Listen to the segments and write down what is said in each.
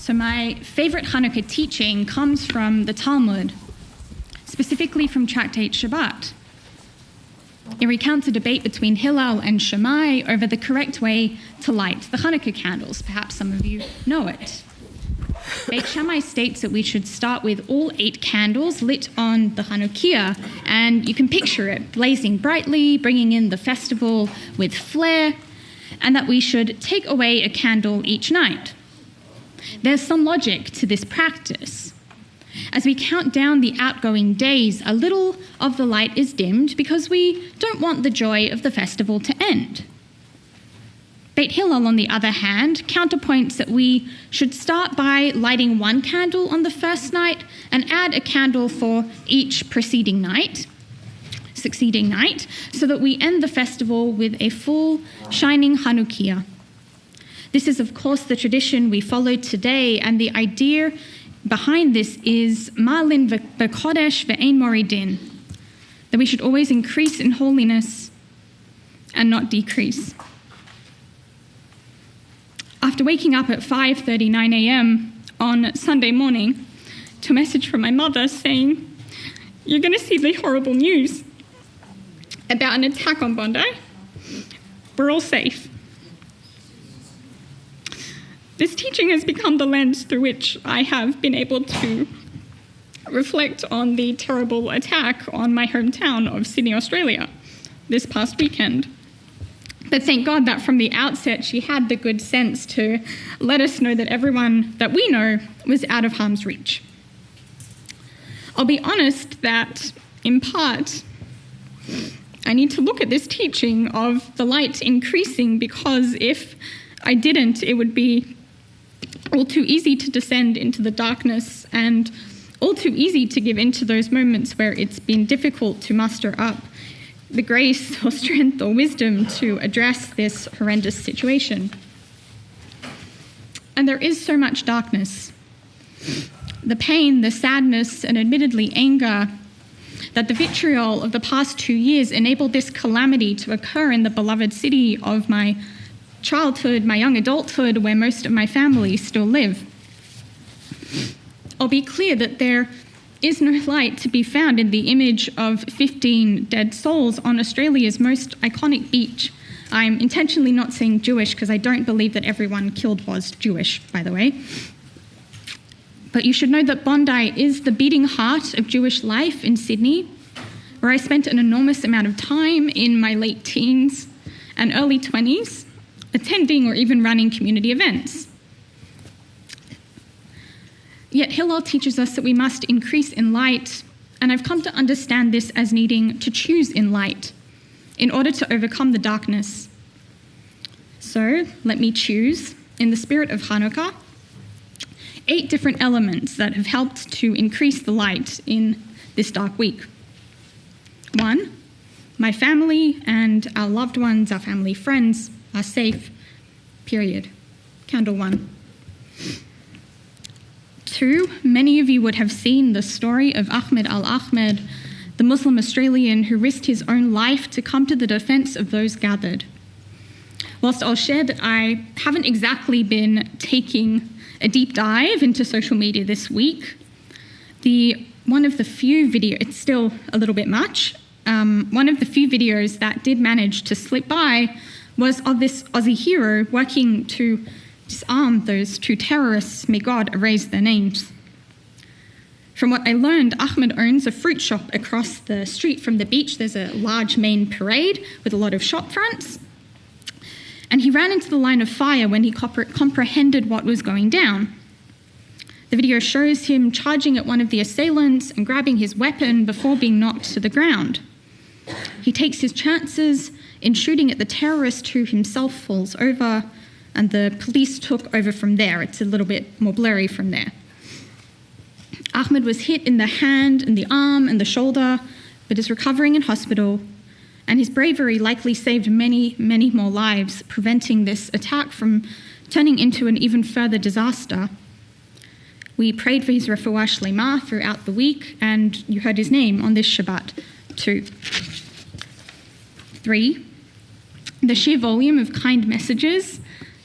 So my favorite Hanukkah teaching comes from the Talmud, specifically from Tractate Shabbat. It recounts a debate between Hillel and Shammai over the correct way to light the Hanukkah candles. Perhaps some of you know it. Beit Shammai states that we should start with all 8 candles lit on the Hanukkah, and you can picture it blazing brightly, bringing in the festival with flair, and that we should take away a candle each night. There's some logic to this practice. As we count down the outgoing days, a little of the light is dimmed because we don't want the joy of the festival to end. Beit Hillel, on the other hand, counterpoints that we should start by lighting 1 candle on the first night and add a candle for each succeeding night, so that we end the festival with a full, shining Hanukkah. This is, of course, the tradition we follow today, and the idea behind this is Ma'alin v'kodesh ve'ein moridin, that we should always increase in holiness and not decrease. After waking up at 5:39 a.m. on Sunday morning to a message from my mother saying, "You're going to see the horrible news about an attack on Bondi. We're all safe." This teaching has become the lens through which I have been able to reflect on the terrible attack on my hometown of Sydney, Australia, this past weekend. But thank God that from the outset she had the good sense to let us know that everyone that we know was out of harm's reach. I'll be honest that, in part, I need to look at this teaching of the light increasing, because if I didn't, it would be all too easy to descend into the darkness and all too easy to give in to those moments where it's been difficult to muster up the grace or strength or wisdom to address this horrendous situation. And there is so much darkness. The pain, the sadness, and admittedly anger that the vitriol of the past 2 years enabled this calamity to occur in the beloved city of my childhood, my young adulthood, where most of my family still live. I'll be clear that there is no light to be found in the image of 15 dead souls on Australia's most iconic beach. I'm intentionally not saying Jewish because I don't believe that everyone killed was Jewish, by the way. But you should know that Bondi is the beating heart of Jewish life in Sydney, where I spent an enormous amount of time in my late teens and early 20s, attending or even running community events. Yet Hillel teaches us that we must increase in light, and I've come to understand this as needing to choose in light in order to overcome the darkness. So let me choose, in the spirit of Hanukkah, 8 different elements that have helped to increase the light in this dark week. 1, my family and our loved ones, our family friends, are safe, period. Candle 1. 2, many of you would have seen the story of Ahmed al-Ahmed, the Muslim Australian who risked his own life to come to the defence of those gathered. Whilst I'll share that I haven't exactly been taking a deep dive into social media this week, one of the few videos, it's still a little bit much, one of the few videos that did manage to slip by was of this Aussie hero working to disarm those 2 terrorists. May God erase their names. From what I learned, Ahmed owns a fruit shop across the street from the beach. There's a large main parade with a lot of shop fronts. And he ran into the line of fire when he comprehended what was going down. The video shows him charging at one of the assailants and grabbing his weapon before being knocked to the ground. He takes his chances in shooting at the terrorist, who himself falls over, and the police took over from there. It's a little bit more blurry from there. Ahmed was hit in the hand and the arm and the shoulder, but is recovering in hospital, and his bravery likely saved many, many more lives, preventing this attack from turning into an even further disaster. We prayed for his refuah shlema throughout the week, and you heard his name on this Shabbat too. 3, the sheer volume of kind messages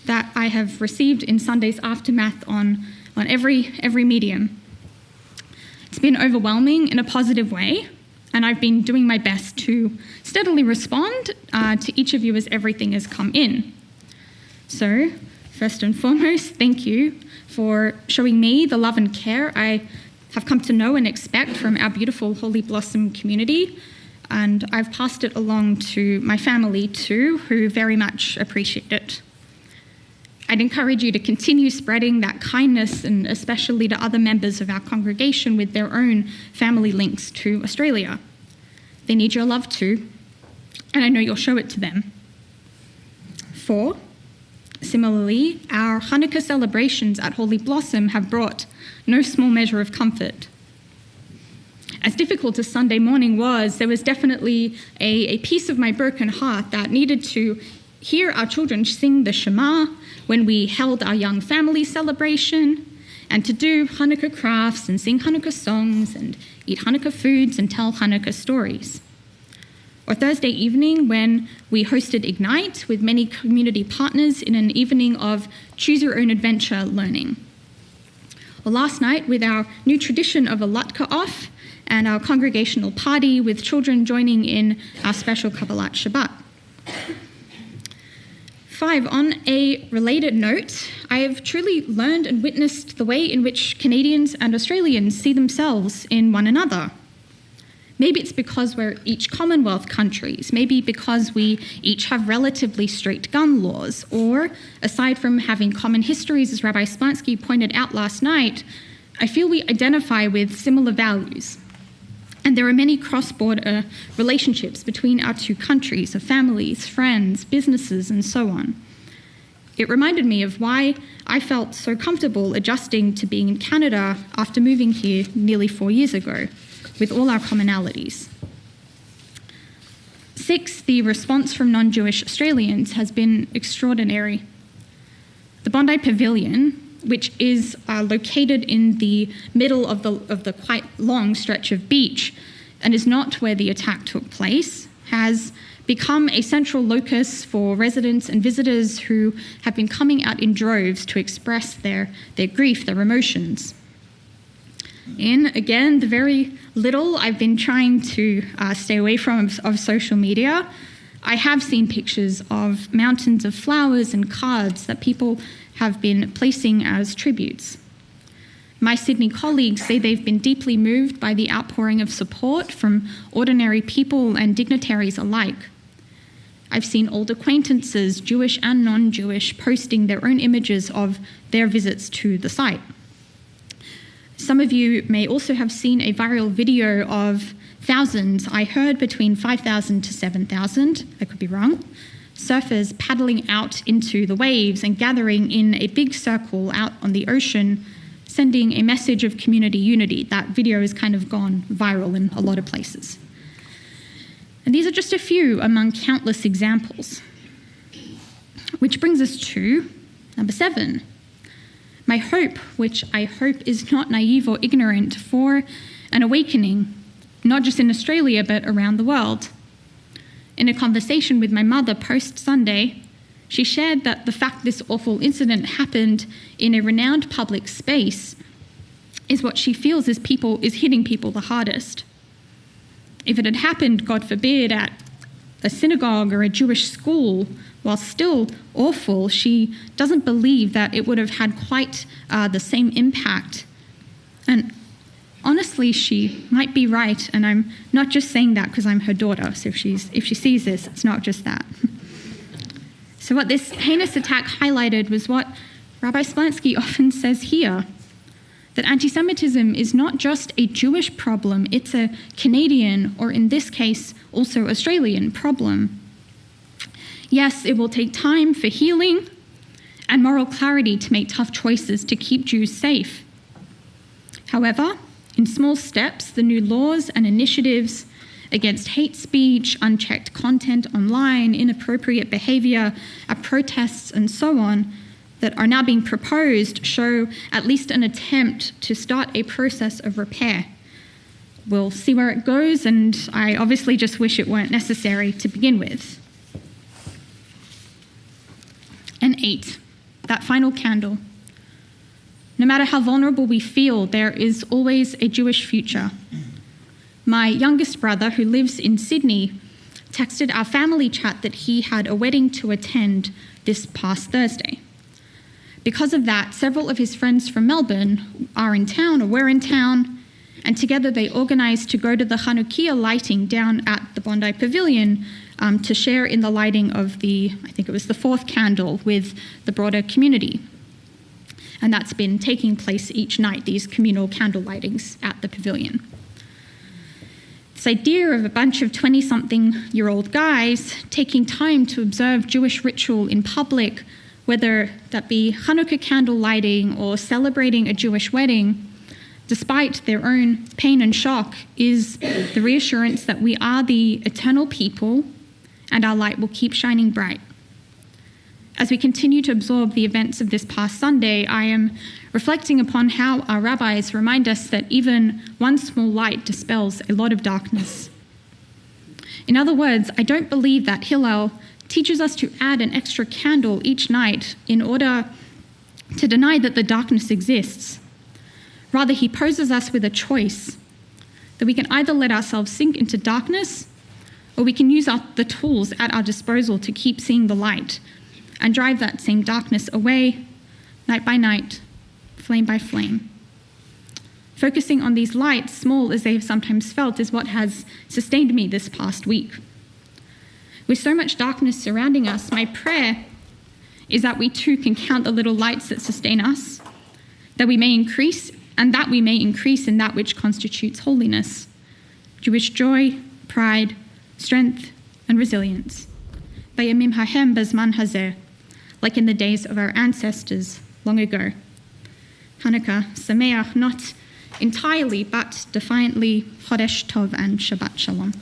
that I have received in Sunday's aftermath on on every medium. It's been overwhelming in a positive way, and I've been doing my best to steadily respond to each of you as everything has come in. So, first and foremost, thank you for showing me the love and care I have come to know and expect from our beautiful Holy Blossom community, and I've passed it along to my family too, who very much appreciate it. I'd encourage you to continue spreading that kindness, and especially to other members of our congregation with their own family links to Australia. They need your love too, and I know you'll show it to them. 4, similarly, our Hanukkah celebrations at Holy Blossom have brought no small measure of comfort. As difficult as Sunday morning was, there was definitely a piece of my broken heart that needed to hear our children sing the Shema when we held our young family celebration, and to do Hanukkah crafts and sing Hanukkah songs and eat Hanukkah foods and tell Hanukkah stories. Or Thursday evening when we hosted Ignite with many community partners in an evening of choose your own adventure learning. Or last night with our new tradition of a latka off and our congregational party with children joining in our special Kabbalat Shabbat. 5, on a related note, I have truly learned and witnessed the way in which Canadians and Australians see themselves in one another. Maybe it's because we're each Commonwealth countries, maybe because we each have relatively strict gun laws, or aside from having common histories, as Rabbi Splansky pointed out last night, I feel we identify with similar values. And there are many cross-border relationships between our two countries, of families, friends, businesses, and so on. It reminded me of why I felt so comfortable adjusting to being in Canada after moving here nearly 4 years ago, with all our commonalities. 6, the response from non-Jewish Australians has been extraordinary. The Bondi Pavilion, which is located in the middle of the quite long stretch of beach and is not where the attack took place, has become a central locus for residents and visitors who have been coming out in droves to express their grief, their emotions. In, again, the very little I've been trying to stay away from of social media, I have seen pictures of mountains of flowers and cards that people have been placing as tributes. My Sydney colleagues say they've been deeply moved by the outpouring of support from ordinary people and dignitaries alike. I've seen old acquaintances, Jewish and non-Jewish, posting their own images of their visits to the site. Some of you may also have seen a viral video of thousands, I heard between 5,000 to 7,000, I could be wrong, surfers paddling out into the waves and gathering in a big circle out on the ocean, sending a message of community unity. That video has kind of gone viral in a lot of places. And these are just a few among countless examples. Which brings us to number 7. My hope, which I hope is not naive or ignorant, for an awakening, not just in Australia, but around the world. In a conversation with my mother post-Sunday, she shared that the fact this awful incident happened in a renowned public space is what she feels is hitting people the hardest. If it had happened, God forbid, at a synagogue or a Jewish school, while still awful, she doesn't believe that it would have had quite the same impact. And honestly, she might be right, and I'm not just saying that because I'm her daughter, so if she sees this, it's not just that. So what this heinous attack highlighted was what Rabbi Splansky often says here, that anti-Semitism is not just a Jewish problem, it's a Canadian, or in this case, also Australian problem. Yes, it will take time for healing and moral clarity to make tough choices to keep Jews safe. However, in small steps, the new laws and initiatives against hate speech, unchecked content online, inappropriate behaviour, protests, and so on, that are now being proposed show at least an attempt to start a process of repair. We'll see where it goes, and I obviously just wish it weren't necessary to begin with. And 8, that final candle. No matter how vulnerable we feel, there is always a Jewish future. My youngest brother, who lives in Sydney, texted our family chat that he had a wedding to attend this past Thursday. Because of that, several of his friends from Melbourne are in town or were in town, and together they organised to go to the Chanukiah lighting down at the Bondi Pavilion to share in the lighting of the 4th candle with the broader community. And that's been taking place each night, these communal candle lightings at the pavilion. This idea of a bunch of 20-something-year-old guys taking time to observe Jewish ritual in public, whether that be Hanukkah candle lighting or celebrating a Jewish wedding, despite their own pain and shock, is the reassurance that we are the eternal people and our light will keep shining bright. As we continue to absorb the events of this past Sunday, I am reflecting upon how our rabbis remind us that even one small light dispels a lot of darkness. In other words, I don't believe that Hillel teaches us to add an extra candle each night in order to deny that the darkness exists. Rather, he poses us with a choice that we can either let ourselves sink into darkness, or we can use the tools at our disposal to keep seeing the light and drive that same darkness away, night by night, flame by flame. Focusing on these lights, small as they have sometimes felt, is what has sustained me this past week. With so much darkness surrounding us, my prayer is that we too can count the little lights that sustain us, that we may increase in that which constitutes holiness, Jewish joy, pride, strength, and resilience. Bayamim hahem bazman hazeh, like in the days of our ancestors long ago. Hanukkah Sameach, not entirely, but defiantly, Chodesh Tov and Shabbat Shalom.